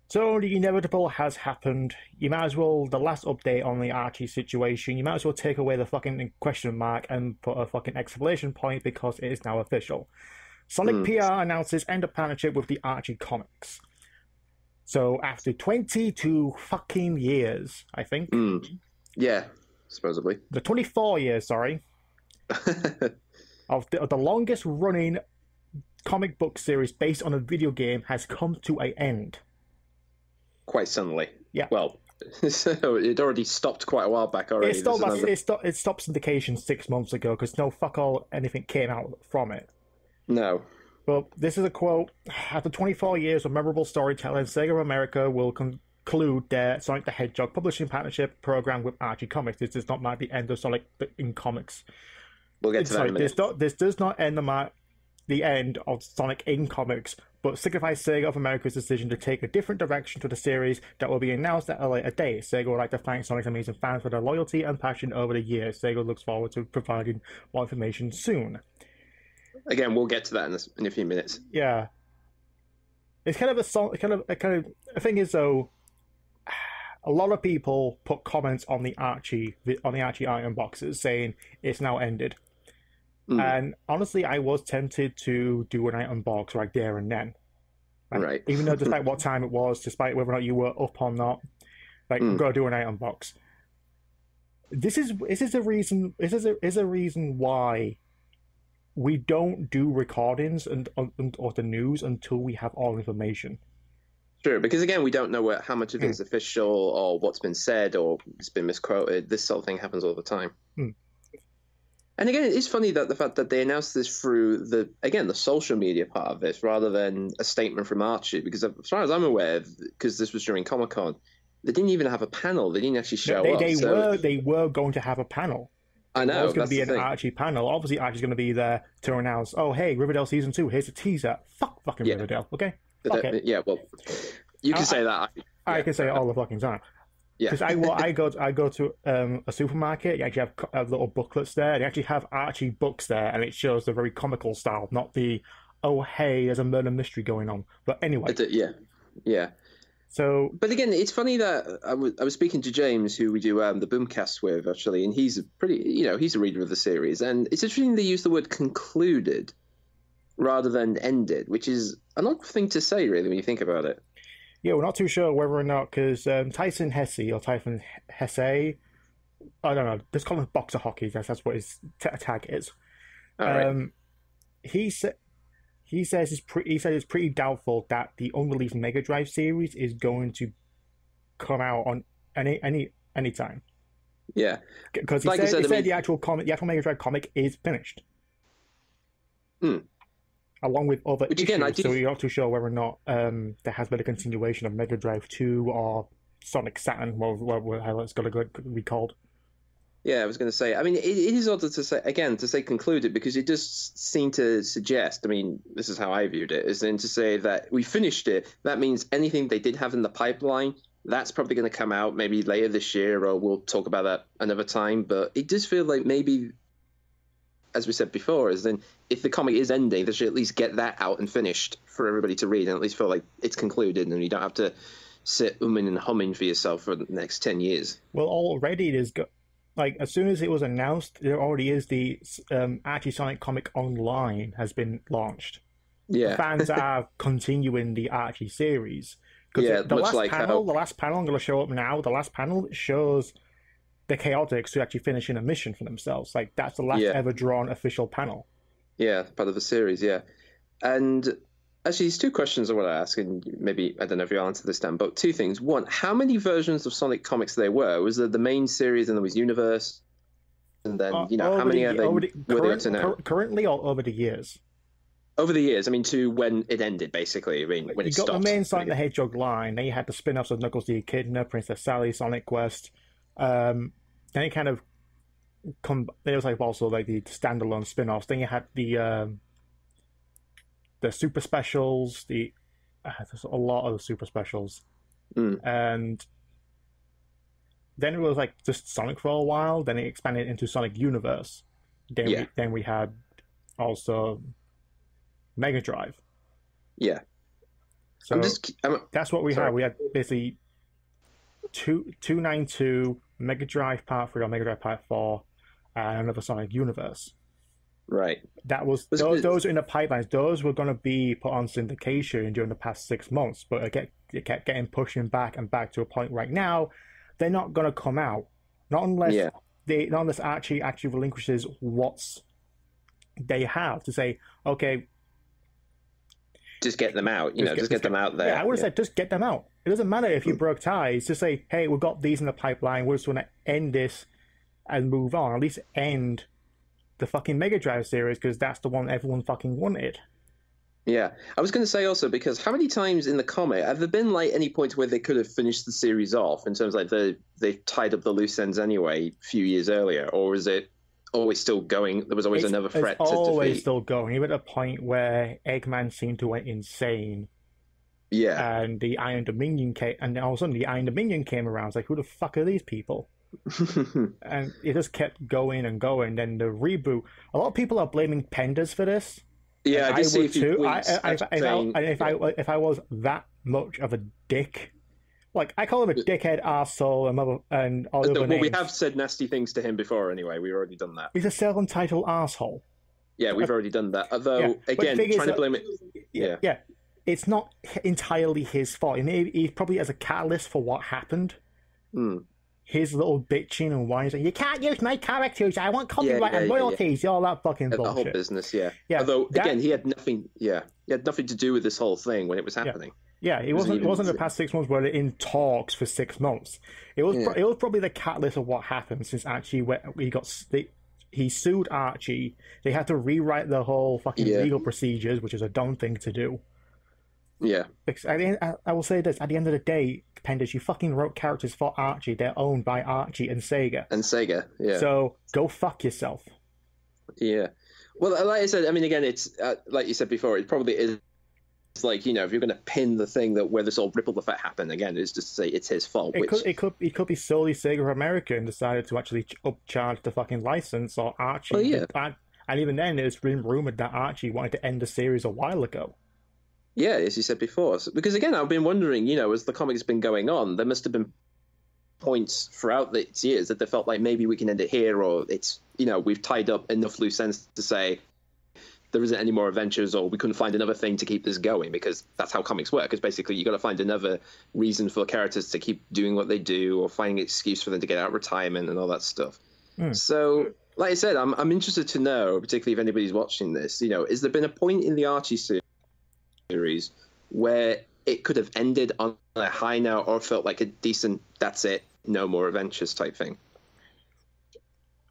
So the inevitable has happened. You might as well, the last update on the Archie situation, you might as well take away the fucking question mark and put a fucking exclamation point because it is now official. Sonic PR announces end of partnership with the Archie comics. So after 22 fucking years, I think. Yeah, supposedly. The 24 years, sorry. of the longest running comic book series based on a video game has come to an end. Quite suddenly. Yeah. Well, so it already stopped quite a while back already. It stopped syndication 6 months ago because no fuck all anything came out from it. No. But this is a quote. After 24 years of memorable storytelling, Sega of America will conclude their Sonic the Hedgehog publishing partnership program with Archie Comics. This does not mark the end of Sonic in comics. We'll get to that in a minute. This does not end the end of Sonic in comics, but signifies Sega of America's decision to take a different direction to the series that will be announced at a later date. Sega would like to thank Sonic's amazing fans for their loyalty and passion over the years. Sega looks forward to providing more information soon. Again, we'll get to that in a few minutes. Yeah, it's kind of the thing is though, a lot of people put comments on the Archie item boxes saying it's now ended. And honestly, I was tempted to do an item box right there and then. Right. Even though, despite what time it was, despite whether or not you were up or not, go do an item box. This is a reason why we don't do recordings or the news until we have all information. Sure, because again, we don't know how much of it is official or what's been said or it's been misquoted. This sort of thing happens all the time. And again, it's funny that the fact that they announced this through the social media part of this rather than a statement from Archie, because as far as I'm aware, because this was during Comic-Con, they didn't even have a panel. They didn't actually show up. They were going to have a panel. I know. It was going to be an Archie panel. Obviously, Archie's going to be there to announce, oh, hey, Riverdale Season 2, here's a teaser. Fucking Riverdale, okay? Yeah, well, you can say that. I can say it all the fucking time. Yeah. Because I go to a supermarket, you actually have little booklets there. They actually have Archie books there, and it shows the very comical style, not the, oh, hey, there's a murder mystery going on. But anyway. Yeah. So, but again, it's funny that I was speaking to James, who we do the Boomcast with, actually, and he's he's a reader of the series, and it's interesting they use the word concluded rather than ended, which is an odd thing to say, really, when you think about it. Yeah, we're not too sure whether or not, because Tyson Hesse, I don't know, let's call him Boxer Hockey, that's what his tag is. Right. He says it's pretty doubtful that the unreleased Mega Drive series is going to come out on any time. Yeah, because he said the actual Mega Drive comic is finished. Along with other issues, so we're not too sure whether or not there has been a continuation of Mega Drive 2 or Sonic Saturn, how it's going to be called. Yeah, I was going to say, I mean, it is odd to say concluded, because it does seem to suggest, I mean, this is how I viewed it, is then to say that we finished it, that means anything they did have in the pipeline, that's probably going to come out maybe later this year, or we'll talk about that another time, but it does feel like maybe, as we said before, is then if the comic is ending, they should at least get that out and finished for everybody to read, and at least feel like it's concluded, and you don't have to sit umming and humming for yourself for the next 10 years. Well, already it is, like, as soon as it was announced, there already is the Archie Sonic comic online has been launched. Yeah. Fans are continuing the Archie series. Yeah, the last panel, I'm going to show up now, the last panel shows the Chaotix who actually finishing a mission for themselves. Like, that's the last ever drawn official panel. Yeah, part of the series, yeah. And actually, there's two questions I want to ask, and maybe, I don't know if you'll answer this, Dan, but two things. One, how many versions of Sonic comics there were? Was there the main series, and there was Universe? And then, how many are there to now? Currently, or over the years? Over the years, I mean, to when it ended, basically. I mean, when it stopped. You got the main Sonic the Hedgehog line, then you had the spin-offs of Knuckles the Echidna, Princess Sally, Sonic Quest. Then it kind of there was like also like the standalone spin-offs. Then you had the super specials. There's a lot of the super specials, and then it was like just Sonic for a while. Then it expanded into Sonic Universe. Then we had also Mega Drive. Yeah. So that's what we had. We had basically 292, Mega Drive Part 3 or Mega Drive Part 4, and another Sonic Universe. Right. That was those are in the pipelines. Those were going to be put on syndication during the past 6 months, but it kept getting pushing back and back to a point right now. They're not going to come out, not unless Archie actually relinquishes what they have to say. Okay, just get them out. Just get them out there. Yeah, I would have said just get them out. It doesn't matter if you broke ties. Just say, hey, we've got these in the pipeline. We're just going to end this and move on. At least end the fucking Mega Drive series, because that's the one everyone fucking wanted. Yeah, I was going to say also, because how many times in the comic have there been like any points where they could have finished the series off in terms of like they've tied up the loose ends anyway a few years earlier, or is it always still going? There was always another threat to defeat. It's always still going. Even at a point where Eggman seemed to went insane. Yeah, and the Iron Dominion came, and all of a sudden the Iron Dominion came around. It's like, who the fuck are these people? And it just kept going and going. Then the reboot. A lot of people are blaming Penders for this. Yeah, I would too. If I was that much of a dick, like I call him a dickhead, arsehole, and all the other names. We have said nasty things to him before. Anyway, we've already done that. He's a self-entitled arsehole. Yeah, we've already done that. Although, again, trying to blame it. Yeah. It's not entirely his fault. He probably has a catalyst for what happened. His little bitching and whining, like, you can't use my characters. I want copyright and royalties. All that fucking bullshit. The whole business, yeah. Although, again, he had nothing. Yeah, he had nothing to do with this whole thing when it was happening. Yeah, it wasn't the past 6 months where they're in talks for 6 months. It was probably the catalyst of what happened, since actually he sued Archie. They had to rewrite the whole fucking legal procedures, which is a dumb thing to do. Yeah. Because I will say this, at the end of the day, Penders, you fucking wrote characters for Archie. They're owned by Archie and Sega. Yeah. So go fuck yourself. Yeah. Well, like I said, I mean, again, it's like you said before, it probably is like, if you're going to pin the thing that where this whole ripple effect happened, again, is just to say it's his fault. It could be solely Sega of America and decided to actually upcharge the fucking license, or Archie. Well, yeah. And even then, it's been rumored that Archie wanted to end the series a while ago. Yeah, as you said before. Because again, I've been wondering, as the comic's been going on, there must have been points throughout its years that they felt like maybe we can end it here, or it's, we've tied up enough loose ends to say there isn't any more adventures, or we couldn't find another thing to keep this going, because that's how comics work. Because basically, you got to find another reason for characters to keep doing what they do, or finding an excuse for them to get out of retirement and all that stuff. So, like I said, I'm interested to know, particularly if anybody's watching this, has there been a point in the Archie series where it could have ended on a high note, or felt like a decent, that's it, no more adventures type thing?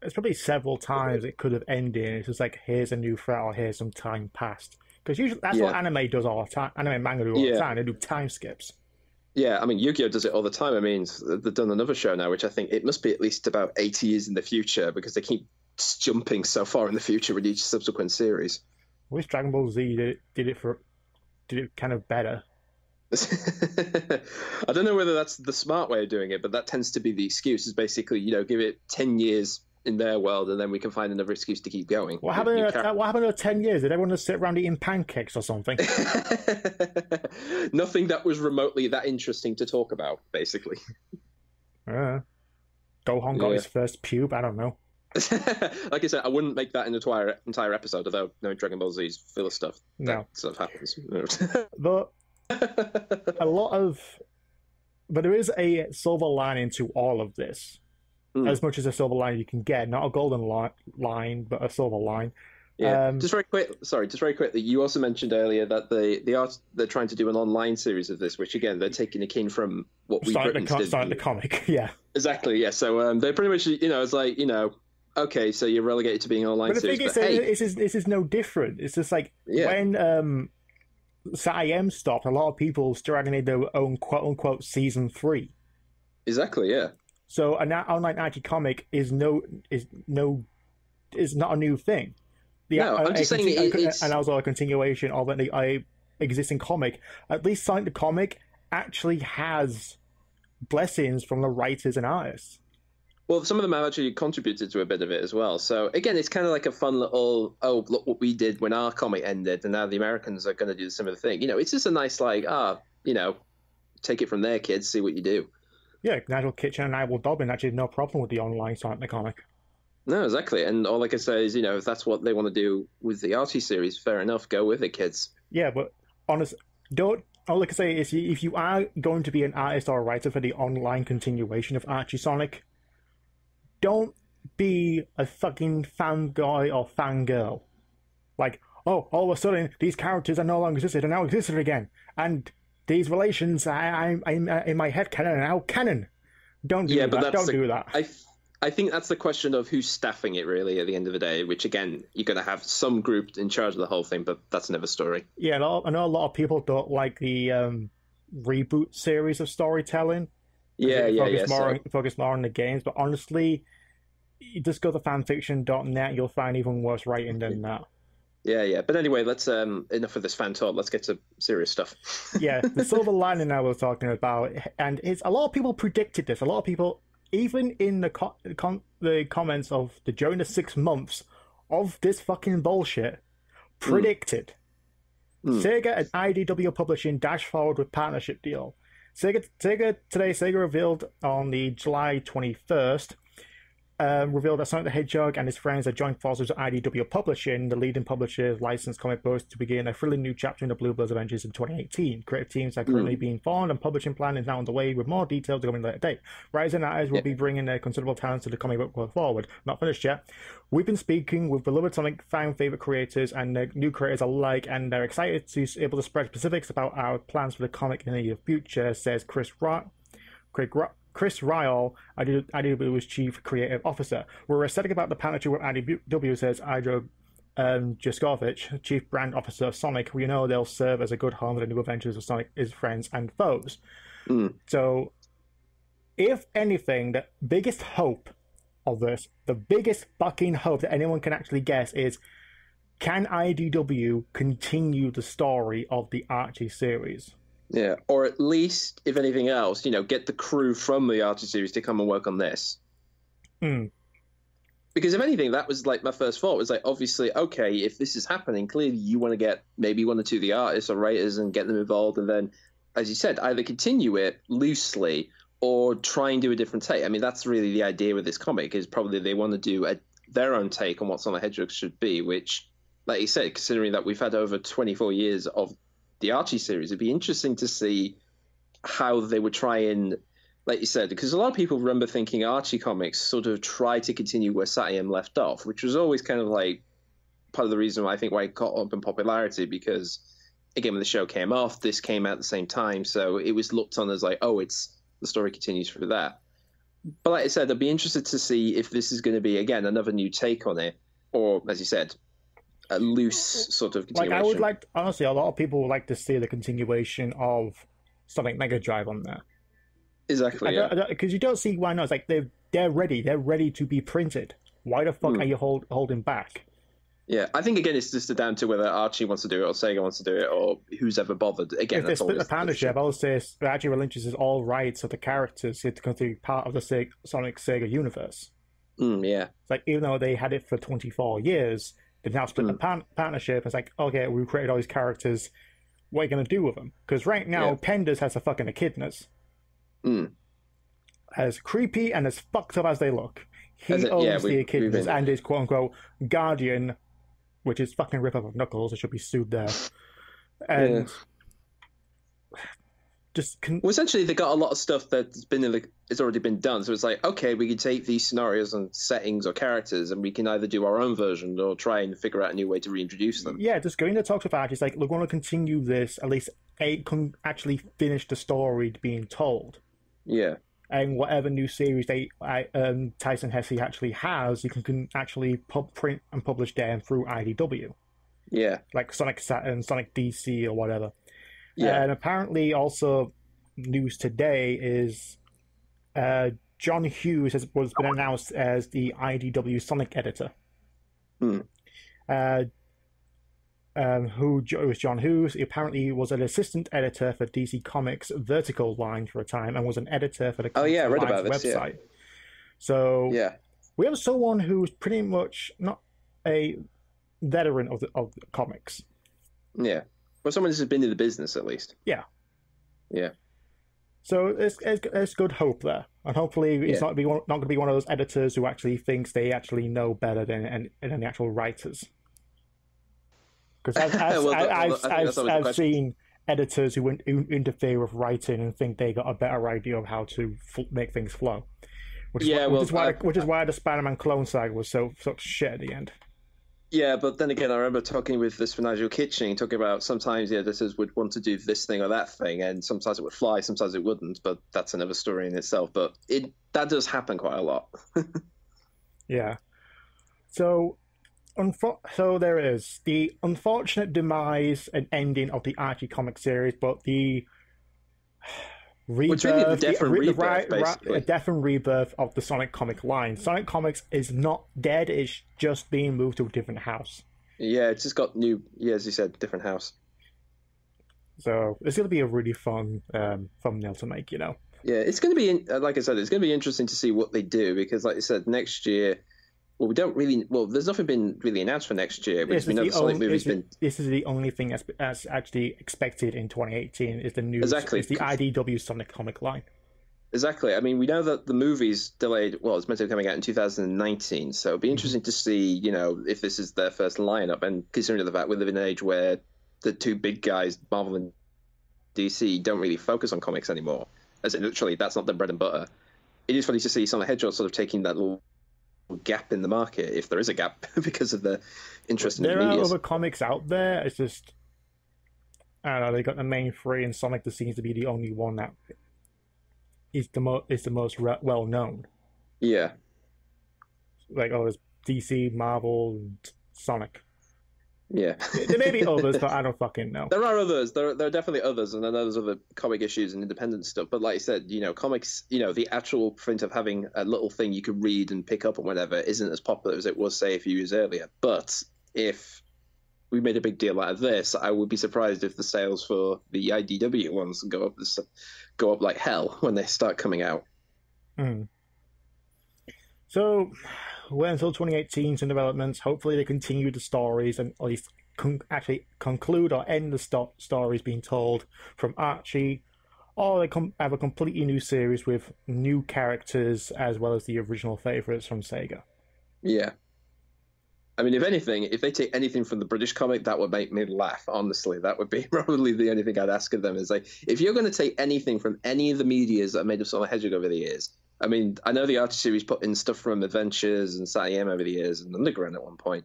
There's probably several times it could have ended. It's just like, here's a new threat, or here's some time passed. Because usually that's what anime does all the time. Anime and manga do all the time. They do time skips. Yeah, I mean, Yu-Gi-Oh! Does it all the time. I mean, they've done another show now, which I think it must be at least about 80 years in the future, because they keep jumping so far in the future with each subsequent series. I wish Dragon Ball Z did it kind of better. I don't know whether that's the smart way of doing it, but that tends to be the excuse, is basically, give it 10 years in their world, and then we can find another excuse to keep going. What happened in 10 years? Did everyone just sit around eating pancakes or something? Nothing that was remotely that interesting to talk about, basically. Gohan got his first pube, I don't know. Like I said, I wouldn't make that an entire episode, although knowing Dragon Ball Z is full of stuff. That stuff happens. But but there is a silver lining to all of this. As much as a silver line you can get, not a golden line, but a silver line. Yeah. Just very quickly, you also mentioned earlier that they're trying to do an online series of this, which again they're taking a kin from what we started the comic. Yeah, exactly. Yeah, so they're pretty much it's like okay, so you're relegated to being an online series. But the thing is, this is no different. It's just like when SATIM stopped, a lot of people started in their own quote unquote season 3. Exactly. Yeah. So an online Archie comic is not a new thing. I'm just saying it's... And also a continuation of an existing comic. At least Sonic the Comic actually has blessings from the writers and artists. Well, some of them have actually contributed to a bit of it as well. So again, it's kind of like a fun little, oh, look what we did when our comic ended, and now the Americans are going to do the similar thing. It's just a nice like, take it from there, kids, see what you do. Yeah, Nigel Kitchen and I will Dobbin actually no problem with the online side of the comic. No, exactly. And all I can say is, if that's what they want to do with the Archie series, fair enough, go with it, kids. Yeah, but honestly, all I can say is if you are going to be an artist or a writer for the online continuation of Archie Sonic, don't be a fucking fan guy or fangirl. Like, oh, all of a sudden, these characters are no longer existed and now existed again. And these relations, I'm in my head canon are now canon. Don't do that. Don't do that. I think that's the question of who's staffing it, really, at the end of the day, which, again, you're going to have some group in charge of the whole thing, but that's another story. Yeah, I know a lot of people don't like the reboot series of storytelling. Focus more on the games, but honestly, you just go to fanfiction.net, you'll find even worse writing than that. Yeah. But anyway, let's enough of this fan talk. Let's get to serious stuff. Yeah, the silver lining I was talking about, and it's a lot of people predicted this. A lot of people, even in the comments of during the 6 months of this fucking bullshit, predicted Sega and IDW Publishing dash forward with partnership deal. Sega revealed on the July 21st. Revealed that Sonic the Hedgehog and his friends are joined forces with IDW Publishing, the leading publisher of licensed comic books, to begin a thrilling new chapter in the Blue Bloods Avengers in 2018. Creative teams are currently being formed, and publishing plan is now underway, with more details to come in later date. Writers and artists will be bringing their considerable talents to the comic book going forward. Not finished yet. We've been speaking with beloved Sonic fan favorite creators and their new creators alike, and they're excited to be able to spread specifics about our plans for the comic in the near future, says Chris Ryall, IDW's chief creative officer. We're ecstatic about the partnership with IDW, says Idro Jaskovich, chief brand officer of Sonic. We know they'll serve as a good home for the new adventures of Sonic, his friends, and foes. So, if anything, the biggest hope of this, the biggest fucking hope that anyone can actually guess is, can IDW continue the story of the Archie series? Yeah, or at least, if anything else, get the crew from the Archie series to come and work on this. Because if anything, that was like my first thought was like, obviously, okay, if this is happening, clearly you want to get maybe one or two of the artists or writers and get them involved, and then, as you said, either continue it loosely or try and do a different take. I mean, that's really the idea with this comic, is probably they want to do their own take on what Sonic the Hedgehog should be, which, like you said, considering that we've had over 24 years of the Archie series, it'd be interesting to see how they would try and, like you said, because a lot of people remember thinking Archie comics sort of try to continue where Satyam left off, which was always kind of like part of the reason why I think why it got up in popularity, because again, when the show came off, this came out at the same time, so it was looked on as like, oh, it's the story continues through that. But like I said, I'd be interested to see if this is going to be, again, another new take on it, or, as you said, a loose sort of continuation. Like, I would like, honestly, a lot of people would like to see the continuation of Sonic Mega Drive on there. Exactly, because you don't see why not. It's like they're ready to be printed. Why the fuck are you holding back? Yeah, I think again it's just down to whether Archie wants to do it or Sega wants to do it or who's ever bothered. Again, if they split the partnership, I would say Archie relinquishes all rights of the characters to continue part of the Sonic Sega universe. Yeah, it's like even though they had it for 24 years. They've now split the partnership. It's like, okay, we've created all these characters. What are you going to do with them? Because right now, Penders has a fucking echidnas. As creepy and as fucked up as they look. He owns the echidnas and is quote-unquote guardian, which is fucking rip-off of Knuckles. It should be sued there. And... Well, essentially, they got a lot of stuff that's it's already been done. So it's like, okay, we can take these scenarios and settings or characters, and we can either do our own version or try and figure out a new way to reintroduce them. Yeah, just going to talk to Archie, it's like, we want to continue this, at least actually finish the story being told. Yeah. And whatever new series Tyson Hesse actually has, you can actually print and publish them through IDW. Yeah. Like Sonic Saturn, Sonic DC, or whatever. Yeah. And apparently also news today is John Hughes has been announced as the IDW Sonic editor. Who was John Hughes? He apparently was an assistant editor for DC Comics Vertical line for a time and was an editor for the I read about this, website. So Yeah. we have someone who's pretty much not a veteran of the comics. Yeah. Well, someone who's been in the business at least. Yeah. Yeah. So it's good hope there, and hopefully it's not going to be one of those editors who actually thinks they actually know better than the actual writers. Because I've seen editors who interfere with writing and think they got a better idea of how to make things flow. Which is why the Spider-Man clone saga was such shit at the end. Yeah, but then again, I remember talking with this Nigel Kitching, talking about sometimes the editors would want to do this thing or that thing, and sometimes it would fly, sometimes it wouldn't, but that's another story in itself. But that does happen quite a lot. Yeah. So there is the unfortunate demise and ending of the Archie comic series, but the rebirth, really the death and rebirth, basically. A death and rebirth of the Sonic comic line. Sonic Comics is not dead; it's just being moved to a different house. Yeah, it's just got new. Yeah, as you said, different house. So it's going to be a really fun thumbnail to make, you know. Yeah, it's going to be like I said, it's going to be interesting to see what they do because, like I said, next year. Well, we don't really. Well, there's nothing been really announced for next year because we know the Sonic movie's been. This is the only thing that's actually expected in 2018 is the new. Exactly. Is the IDW Sonic comic line. Exactly. I mean, we know that the movie's delayed. Well, it's meant to be coming out in 2019, so it'll be interesting to see, you know, if this is their first lineup. And considering the fact we live in an age where the two big guys, Marvel and DC, don't really focus on comics anymore, as in literally that's not their bread and butter. It is funny to see Sonic Hedgehog sort of taking that little gap in the market, if there is a gap, because of the interest in the media. There are other comics out there. It's just, I don't know, they got the main three, and Sonic seems to be the only one that is the most well known. Yeah. Like, there's DC, Marvel, and Sonic. Yeah. There may be others, but I don't fucking know. There are others. There are definitely others, and then there's other comic issues and independent stuff. But like I said, you know, comics, you know, the actual print of having a little thing you could read and pick up and whatever isn't as popular as it was, say, a few years earlier. But if we made a big deal out of this, I would be surprised if the sales for the IDW ones go up like hell when they start coming out. So, we're until 2018's in developments. Hopefully, they continue the stories and at least actually conclude or end the stories being told from Archie, or they have a completely new series with new characters as well as the original favorites from Sega. Yeah. I mean, if anything, if they take anything from the British comic, that would make me laugh, honestly. That would be probably the only thing I'd ask of them is, like, if you're going to take anything from any of the medias that are made of Sonic Hedgehog over the years, I mean, I know the Archie series put in stuff from Adventures and SatM over the years and Underground at one point.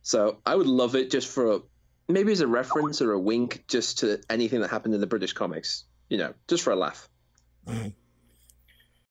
So I would love it just for maybe as a reference or a wink just to anything that happened in the British comics, you know, just for a laugh.